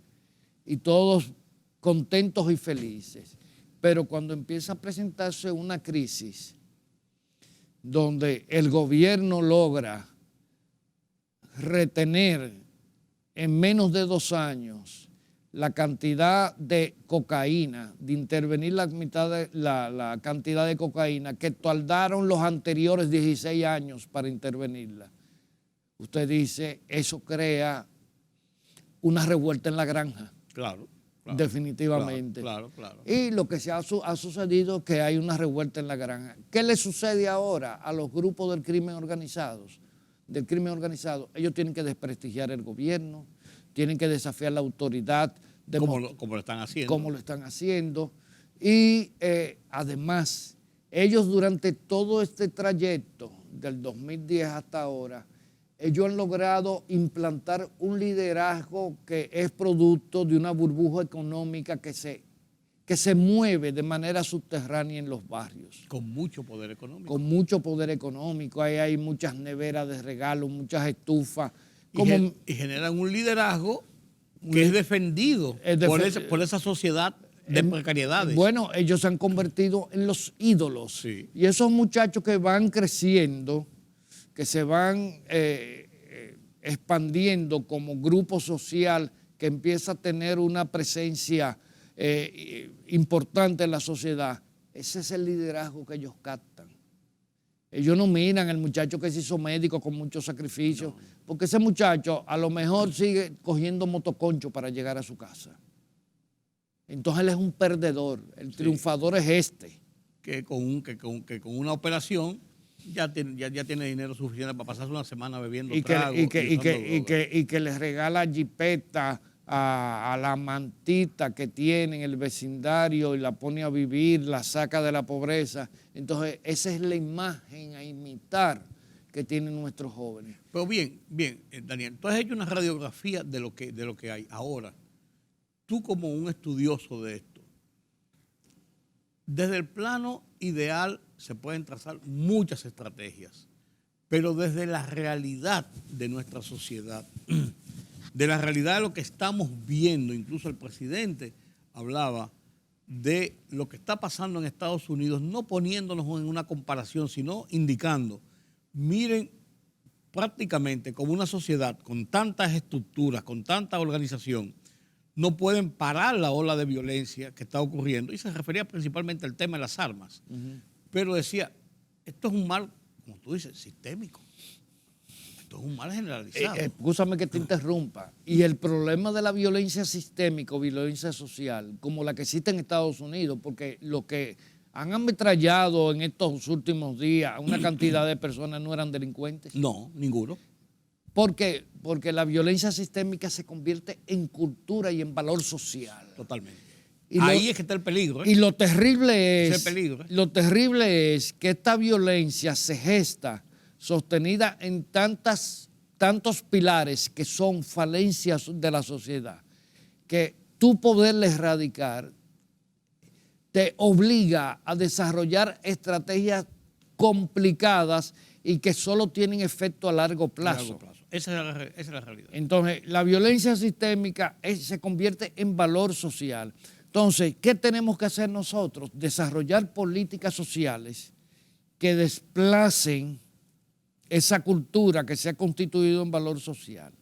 y todos contentos y felices. Pero cuando empieza a presentarse una crisis donde el gobierno logra retener en menos de 2 años la cantidad de cocaína, de intervenir la cantidad de cocaína que tardaron los anteriores 16 años para intervenirla. Usted dice, eso crea una revuelta en la granja. Claro. Definitivamente. Claro. Y lo que ha sucedido es que hay una revuelta en la granja. ¿Qué le sucede ahora a los grupos del crimen organizado? Ellos tienen que desprestigiar el gobierno, tienen que desafiar la autoridad. Como lo están haciendo. Como lo están haciendo. Y además, ellos durante todo este trayecto, del 2010 hasta ahora, ellos han logrado implantar un liderazgo que es producto de una burbuja económica que se mueve de manera subterránea en los barrios. Con mucho poder económico. Con mucho poder económico. Ahí hay muchas neveras de regalo, muchas estufas. Y generan un liderazgo que es defendido por esa sociedad de precariedades. Bueno, ellos se han convertido en los ídolos. Sí. Y esos muchachos que van creciendo, que se van expandiendo como grupo social, que empieza a tener una presencia importante en la sociedad, ese es el liderazgo que ellos captan. Ellos no miran al muchacho que se hizo médico con muchos sacrificios, porque ese muchacho a lo mejor sigue cogiendo motoconcho para llegar a su casa. Entonces él es un perdedor, el triunfador es este. Que con una operación ya tiene dinero suficiente para pasarse una semana bebiendo trago. Y que les regala jipeta a la mantita que tiene en el vecindario y la pone a vivir, la saca de la pobreza. Entonces, esa es la imagen a imitar que tienen nuestros jóvenes. Pero bien, Daniel, tú has hecho una radiografía de lo que hay ahora. Tú como un estudioso de esto, Desde el plano ideal se pueden trazar muchas estrategias, pero desde la realidad de nuestra sociedad, de la realidad de lo que estamos viendo, incluso el presidente hablaba de lo que está pasando en Estados Unidos, no poniéndonos en una comparación, sino indicando, miren, prácticamente como una sociedad con tantas estructuras, con tanta organización, no pueden parar la ola de violencia que está ocurriendo. Y se refería principalmente al tema de las armas. Pero decía, esto es un mal, como tú dices, sistémico. Esto es un mal generalizado. Escúchame que te interrumpa. Y el problema de la violencia sistémica o violencia social, como la que existe en Estados Unidos, porque lo que han ametrallado en estos últimos días a una cantidad de personas no eran delincuentes. No, ninguno. ¿Por qué? Porque la violencia sistémica se convierte en cultura y en valor social. Totalmente. Y ahí es que está el peligro. Y lo terrible Ese es, peligro, lo terrible es que esta violencia se gesta sostenida en tantos pilares que son falencias de la sociedad, que tú poderle erradicar te obliga a desarrollar estrategias complicadas y que solo tienen efecto a largo plazo. A largo plazo. Esa es la realidad. Entonces, la violencia sistémica se convierte en valor social. Entonces, ¿qué tenemos que hacer nosotros? Desarrollar políticas sociales que desplacen esa cultura que se ha constituido en valor social.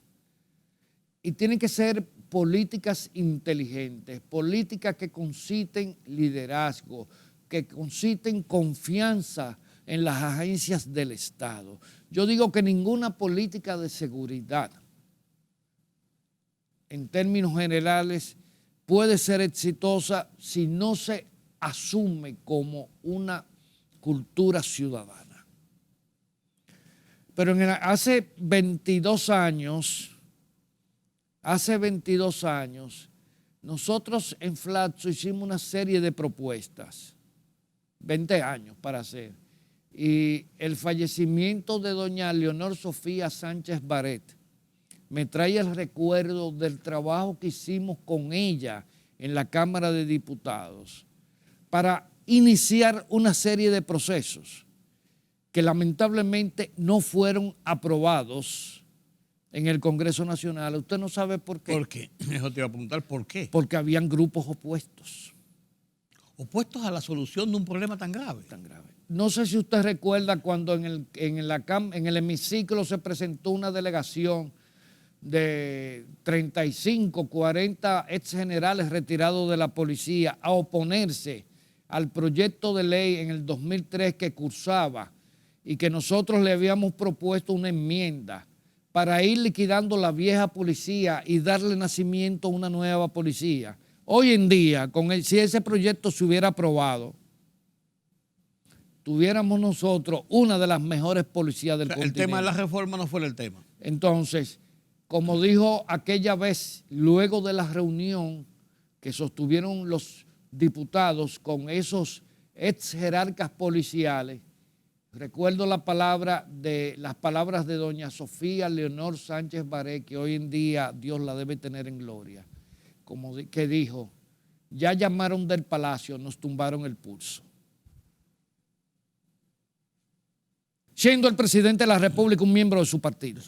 Y tienen que ser políticas inteligentes, políticas que conciten liderazgo, que conciten confianza en las agencias del Estado. Yo digo que ninguna política de seguridad, en términos generales, puede ser exitosa si no se asume como una cultura ciudadana. Pero hace 22 años, nosotros en Flatso hicimos una serie de propuestas, 20 años para hacer, y el fallecimiento de doña Leonor Sofía Sánchez Baret me trae el recuerdo del trabajo que hicimos con ella en la Cámara de Diputados para iniciar una serie de procesos que lamentablemente no fueron aprobados en el Congreso Nacional. Usted no sabe por qué. ¿Por qué? Eso te iba a preguntar, ¿por qué? Porque habían grupos opuestos. Opuestos a la solución de un problema tan grave. Tan grave. No sé si usted recuerda cuando en el hemiciclo se presentó una delegación de 35, 40 ex generales retirados de la policía a oponerse al proyecto de ley en el 2003 que cursaba y que nosotros le habíamos propuesto una enmienda para ir liquidando la vieja policía y darle nacimiento a una nueva policía. Hoy en día, si ese proyecto se hubiera aprobado, tuviéramos nosotros una de las mejores policías del continente. El tema de la reforma no fue el tema. Entonces, como dijo aquella vez, luego de la reunión que sostuvieron los diputados con esos ex jerarcas policiales, recuerdo las palabras de doña Sofía Leonor Sánchez Baret, que hoy en día Dios la debe tener en gloria, que dijo, ya llamaron del palacio, nos tumbaron el pulso. Siendo el presidente de la República un miembro de su partido.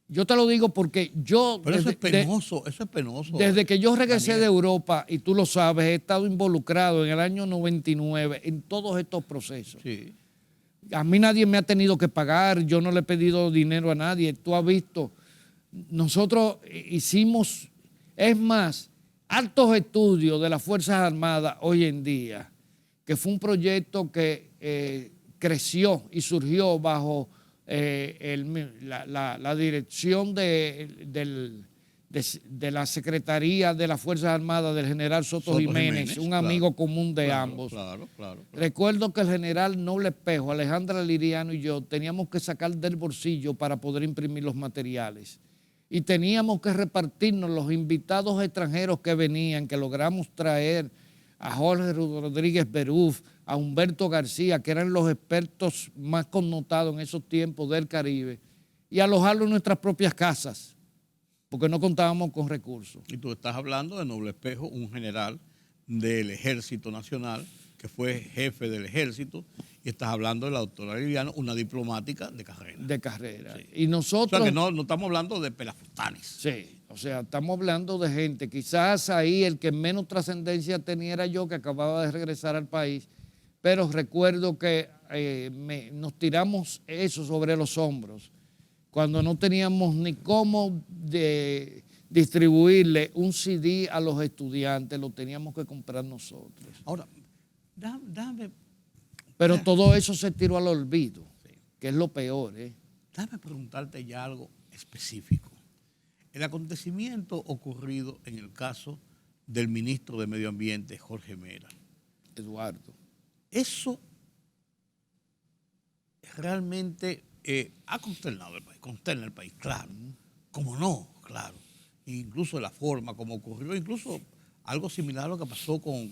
Yo te lo digo porque yo... Pero eso es penoso, eso es penoso. Desde que yo regresé de Europa, y tú lo sabes, he estado involucrado en el año 99 en todos estos procesos. Sí. A mí nadie me ha tenido que pagar, yo no le he pedido dinero a nadie. Tú has visto, nosotros hicimos, es más, altos estudios de las Fuerzas Armadas hoy en día, que fue un proyecto que creció y surgió bajo la dirección de la Secretaría de las Fuerzas Armadas del general Soto Jiménez, un amigo común de ambos. Claro. Recuerdo que el general Noble Espejo, Alejandra Liriano y yo teníamos que sacar del bolsillo para poder imprimir los materiales. Y teníamos que repartirnos los invitados extranjeros que venían, que logramos traer a Jorge Rodríguez Beruf, a Humberto García, que eran los expertos más connotados en esos tiempos del Caribe, y alojarlos en nuestras propias casas, porque no contábamos con recursos. Y tú estás hablando de Noble Espejo, un general del Ejército Nacional, que fue jefe del ejército, y estás hablando de la doctora Liliano, una diplomática de carrera. De carrera. Sí. Y O nosotros... sea que no estamos hablando de pelafutanes. Sí, o sea, estamos hablando de gente, quizás ahí el que menos trascendencia tenía era yo, que acababa de regresar al país, pero recuerdo que nos tiramos eso sobre los hombros, cuando no teníamos ni cómo distribuirle un CD a los estudiantes, lo teníamos que comprar nosotros. Ahora, déjame Pero todo eso se tiró al olvido, que es lo peor, ¿eh? Déjame preguntarte ya algo específico. El acontecimiento ocurrido en el caso del ministro de Medio Ambiente, Jorge Mera, Eduardo. eso realmente ha consternado al país, consterna al país, claro. Como no, claro. Incluso la forma como ocurrió, incluso algo similar a lo que pasó con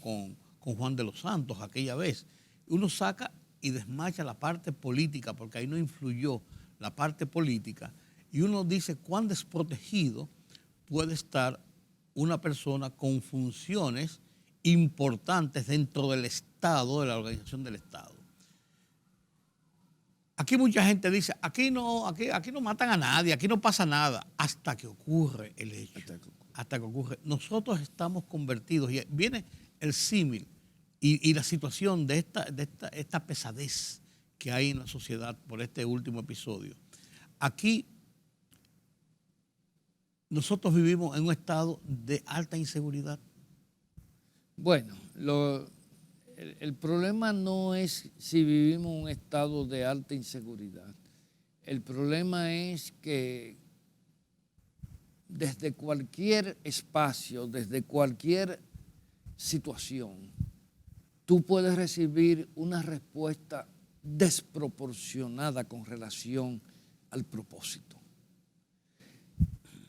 Juan de los Santos aquella vez. Uno saca y desmacha la parte política, porque ahí no influyó la parte política, y uno dice cuán desprotegido puede estar una persona con funciones importantes dentro del Estado, de la organización del Estado. Aquí mucha gente dice, aquí no matan a nadie, aquí no pasa nada, hasta que ocurre el hecho. Hasta que ocurre. Nosotros estamos convertidos, y viene el símil y la situación de esta pesadez que hay en la sociedad por este último episodio. Aquí nosotros vivimos en un estado de alta inseguridad. Bueno, el problema no es si vivimos en un estado de alta inseguridad. El problema es que desde cualquier espacio, desde cualquier situación, tú puedes recibir una respuesta desproporcionada con relación al propósito.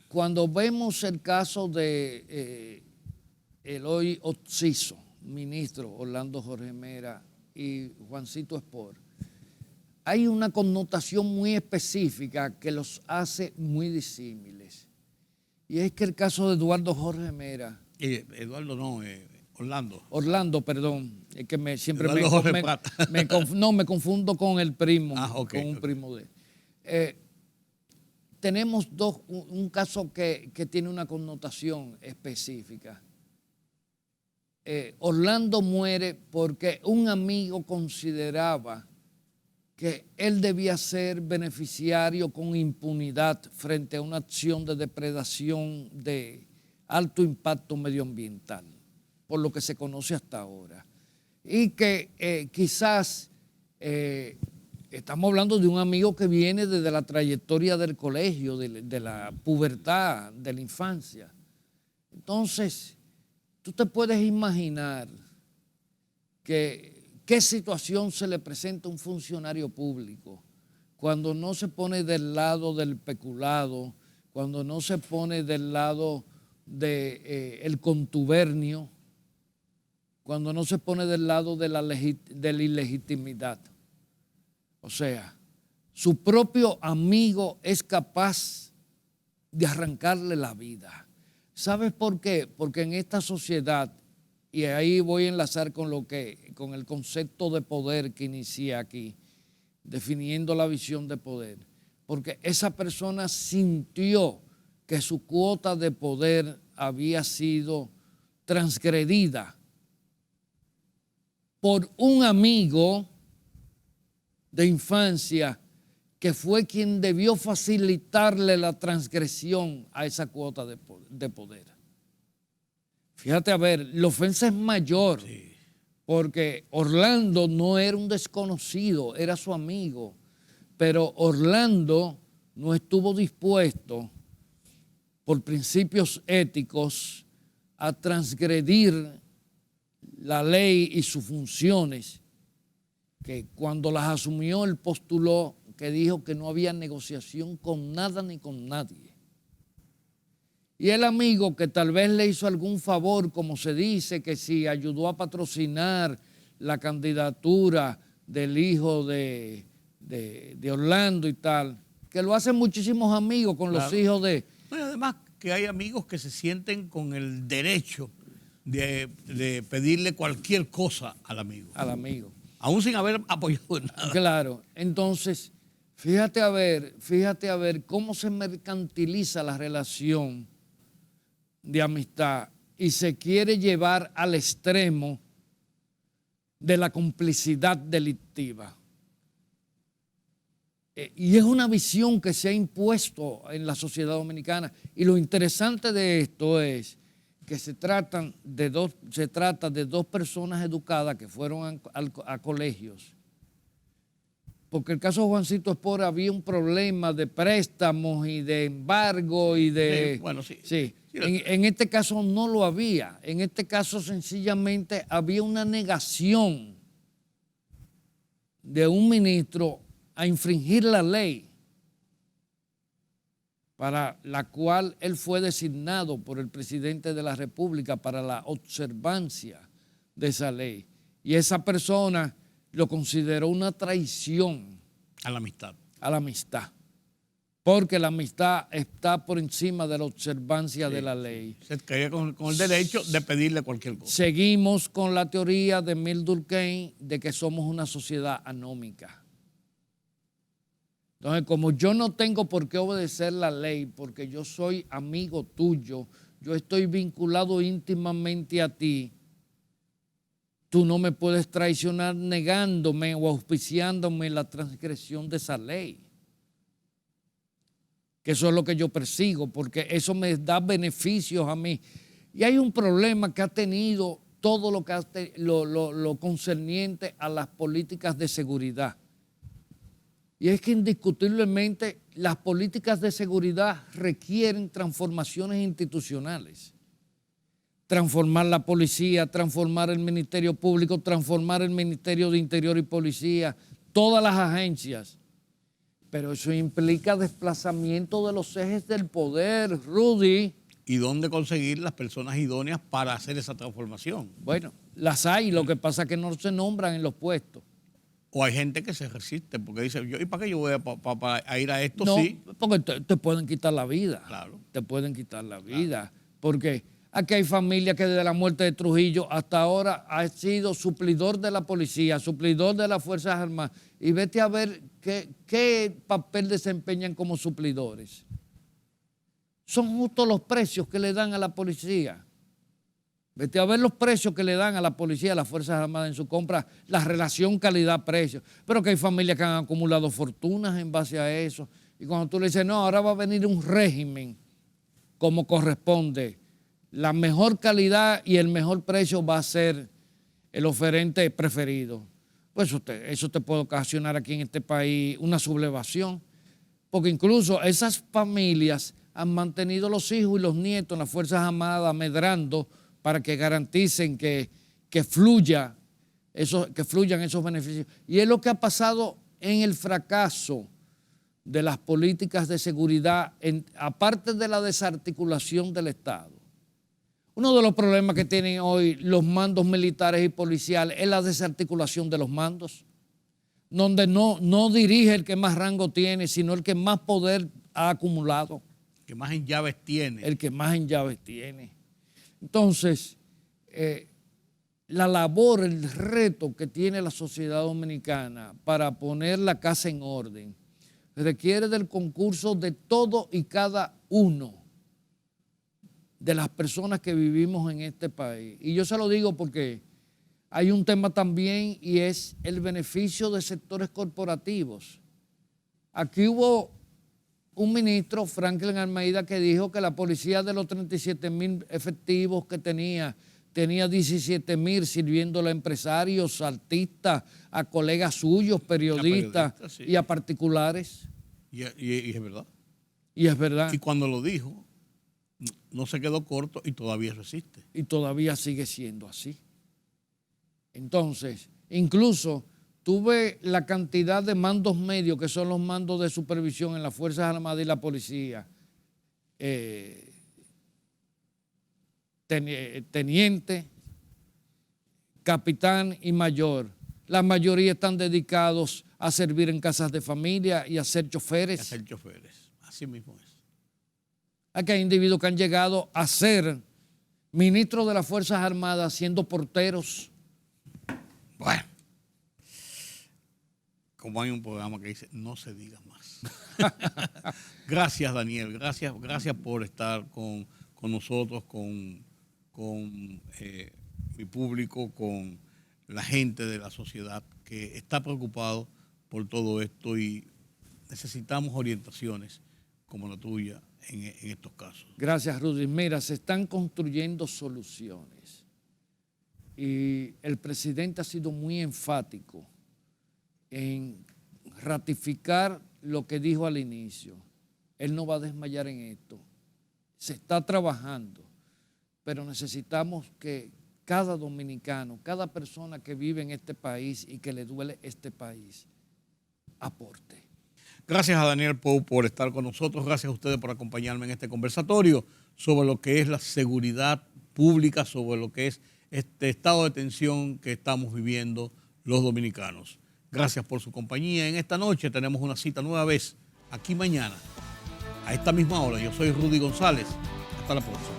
Cuando vemos el caso de el hoy occiso ministro Orlando Jorge Mera y Juancito Espor, hay una connotación muy específica que los hace muy disímiles. Y es que el caso de Eduardo Jorge Mera... Eduardo no, Orlando. Orlando, perdón, es que siempre me confundo con el primo, con un primo de él. Tenemos un caso que tiene una connotación específica. Orlando muere porque un amigo consideraba que él debía ser beneficiario con impunidad frente a una acción de depredación de alto impacto medioambiental, por lo que se conoce hasta ahora. Y que quizás estamos hablando de un amigo que viene desde la trayectoria del colegio, de la pubertad, de la infancia. Entonces, tú te puedes imaginar qué situación se le presenta a un funcionario público cuando no se pone del lado del peculado, cuando no se pone del lado del contubernio, cuando no se pone del lado de la ilegitimidad. O sea, su propio amigo es capaz de arrancarle la vida. ¿Sabes por qué? Porque en esta sociedad, y ahí voy a enlazar con el concepto de poder que inicié aquí, definiendo la visión de poder, porque esa persona sintió que su cuota de poder había sido transgredida por un amigo de infancia que fue quien debió facilitarle la transgresión a esa cuota de poder. Fíjate, a ver, la ofensa es mayor, porque Orlando no era un desconocido, era su amigo, pero Orlando no estuvo dispuesto por principios éticos a transgredir la ley y sus funciones, que cuando las asumió él postuló que dijo que no había negociación con nada ni con nadie. Y el amigo que tal vez le hizo algún favor, como se dice, que si ayudó a patrocinar la candidatura del hijo de Orlando y tal, que lo hacen muchísimos amigos con los hijos de... No, y además que hay amigos que se sienten con el derecho de pedirle cualquier cosa al amigo. Al amigo. Aún sin haber apoyado en nada. Claro. Entonces, fíjate a ver cómo se mercantiliza la relación de amistad y se quiere llevar al extremo de la complicidad delictiva. Y es una visión que se ha impuesto en la sociedad dominicana. Y lo interesante de esto es que se trata de dos personas educadas que fueron a colegios. Porque el caso de Juancito Espora había un problema de préstamos y de embargo y de... Sí, bueno, sí. Sí. En este caso no lo había. En este caso sencillamente había una negación de un ministro a infringir la ley para la cual él fue designado por el presidente de la República para la observancia de esa ley. Y esa persona lo consideró una traición A la amistad. a la amistad, porque la amistad está por encima de la observancia de la ley. Se caía con el derecho de pedirle cualquier cosa. Seguimos con la teoría de Emile Durkheim de que somos una sociedad anómica. Entonces, como yo no tengo por qué obedecer la ley, porque yo soy amigo tuyo, yo estoy vinculado íntimamente a ti, tú no me puedes traicionar negándome o auspiciándome la transgresión de esa ley. Que eso es lo que yo persigo, porque eso me da beneficios a mí. Y hay un problema que ha tenido todo lo concerniente a las políticas de seguridad. Y es que indiscutiblemente las políticas de seguridad requieren transformaciones institucionales. Transformar la policía, transformar el Ministerio Público, transformar el Ministerio de Interior y Policía, todas las agencias. Pero eso implica desplazamiento de los ejes del poder, Rudy. ¿Y dónde conseguir las personas idóneas para hacer esa transformación? Bueno, las hay, lo que pasa es que no se nombran en los puestos. O hay gente que se resiste porque dice, ¿y para qué yo voy a ir a esto? No, Sí. porque te pueden quitar la vida. Claro. Te pueden quitar la vida. Porque aquí hay familias que desde la muerte de Trujillo hasta ahora ha sido suplidor de la policía, suplidor de las Fuerzas Armadas. Y vete a ver qué papel desempeñan como suplidores. Son justos los precios que le dan a la policía. Vete a ver los precios que le dan a la policía, a las Fuerzas Armadas en su compra, la relación calidad-precio. Pero que hay familias que han acumulado fortunas en base a eso. Y cuando tú le dices, no, ahora va a venir un régimen como corresponde, la mejor calidad y el mejor precio va a ser el oferente preferido. Pues eso te puede ocasionar aquí en este país una sublevación. Porque incluso esas familias han mantenido los hijos y los nietos en las Fuerzas Armadas medrando para que garanticen que fluyan esos beneficios. Y es lo que ha pasado en el fracaso de las políticas de seguridad, aparte de la desarticulación del Estado. Uno de los problemas que tienen hoy los mandos militares y policiales es la desarticulación de los mandos, donde no dirige el que más rango tiene, sino el que más poder ha acumulado. El que más en llaves tiene. El que más en llaves tiene. Entonces, la labor, el reto que tiene la sociedad dominicana para poner la casa en orden requiere del concurso de todo y cada uno de las personas que vivimos en este país. Y yo se lo digo porque hay un tema también y es el beneficio de sectores corporativos. Aquí hubo un ministro, Franklin Almeida, que dijo que la policía de los 37,000 efectivos que tenía 17,000 sirviéndole a empresarios, artistas, a colegas suyos, periodistas sí. Y a particulares. Y es verdad. Y es verdad. Y cuando lo dijo, no se quedó corto y todavía resiste. Y todavía sigue siendo así. Entonces, incluso tuve la cantidad de mandos medios, que son los mandos de supervisión en las Fuerzas Armadas y la policía, teniente, capitán y mayor. La mayoría están dedicados a servir en casas de familia y a ser choferes. A ser choferes. Así mismo es. Aquí hay individuos que han llegado a ser ministros de las Fuerzas Armadas siendo porteros. Bueno, como hay un programa que dice, no se diga más. Gracias, Daniel. Gracias por estar con nosotros, con mi público, con la gente de la sociedad que está preocupado por todo esto y necesitamos orientaciones como la tuya en estos casos. Gracias, Rudy. Mira, se están construyendo soluciones y el presidente ha sido muy enfático en ratificar lo que dijo al inicio. Él no va a desmayar en esto. Se está trabajando, pero necesitamos que cada dominicano, cada persona que vive en este país y que le duele este país, aporte. Gracias a Daniel Pou por estar con nosotros. Gracias a ustedes por acompañarme en este conversatorio sobre lo que es la seguridad pública, sobre lo que es este estado de tensión que estamos viviendo los dominicanos. Gracias por su compañía. En esta noche tenemos una cita nueva vez, aquí mañana, a esta misma hora. Yo soy Rudy González. Hasta la próxima.